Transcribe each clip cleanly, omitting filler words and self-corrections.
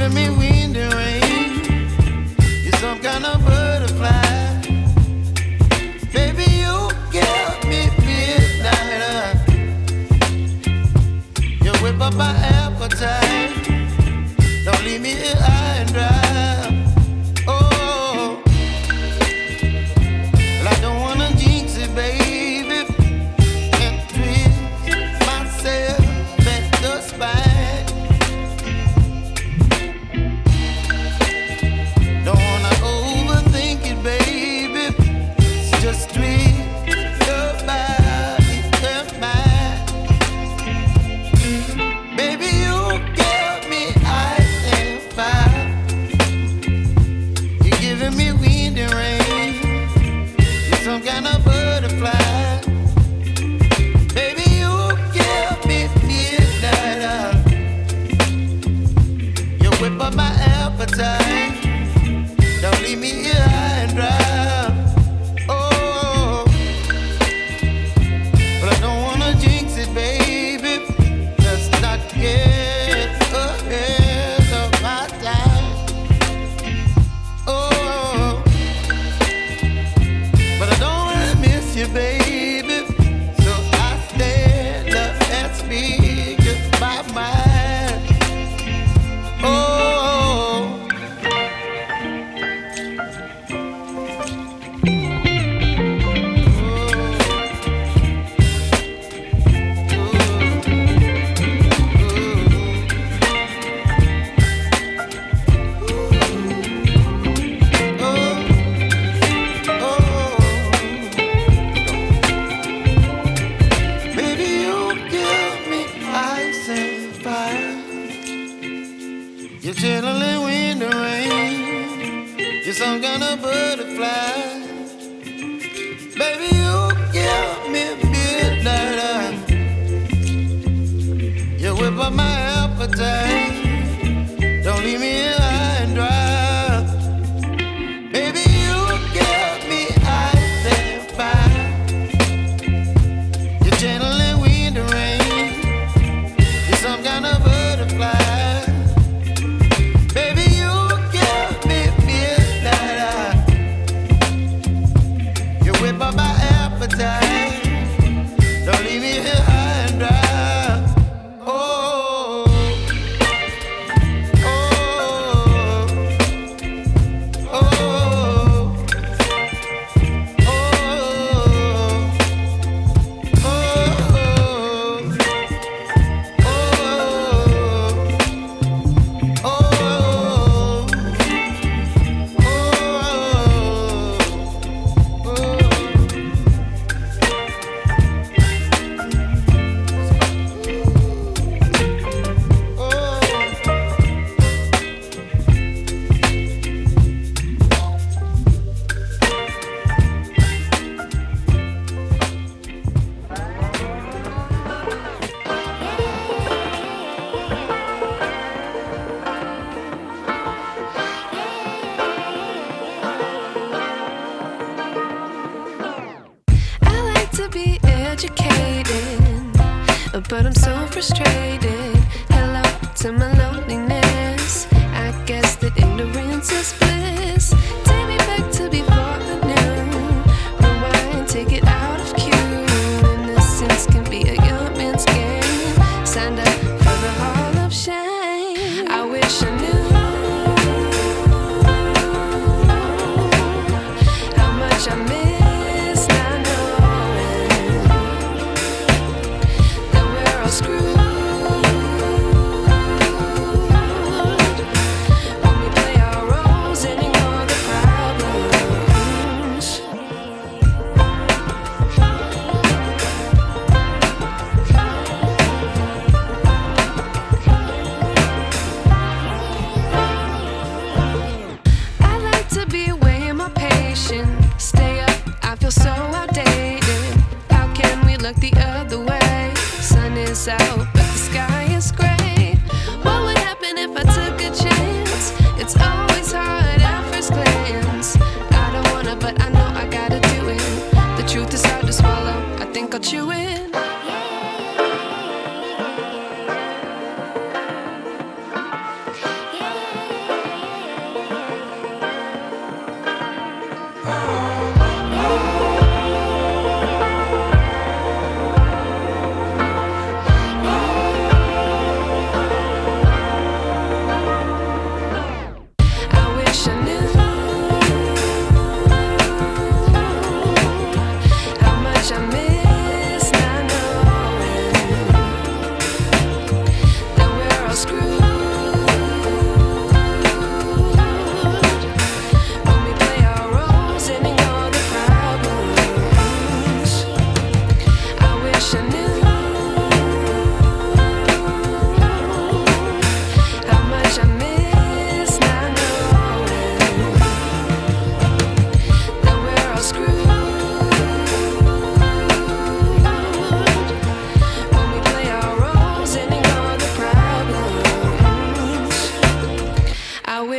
giving me wind and rain. You're some kind of butterfly. Baby, you give me midnight. You whip up my appetite. Don't leave me here high and dry. Oh, well, I don't wanna jinx it, baby, and twist myself at the spine. Don't wanna overthink it, baby. It's just twist your body and mine. Baby, you give me ice and fire. You're giving me wind and rain. You're some kind of butterfly. Baby, you give me midnight. You whip up my appetite. Don't leave me here high and dry. Oh, but I don't wanna jinx it, baby. Let's not get ahead of my time. Oh, but I don't wanna miss you, baby. So I stand up and speak just my mind. Oh. Baby, you give me ice and fire. You're chilling wind and rain. You're some kind of butterfly. Baby, you give me midnight. You whip up my appetite. Don't leave me here high and dry. Baby, you give me ice and fire. You're channeling wind and rain. You're some kind of butterfly. Baby, you give me midnight. You whip up my appetite. Don't leave me here high and dry. Oh, oh, oh, oh, I like to be educated, but I'm so frustrated. Hello to my loneliness. I guess that ignorance is bliss. Take me back to before I knew. Rewind, take it out of cue. Innocence can be a young man's game. Signed up for the hall of shame. I wish I knew how much I miss not knowing that we're all screwed.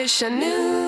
wish I knew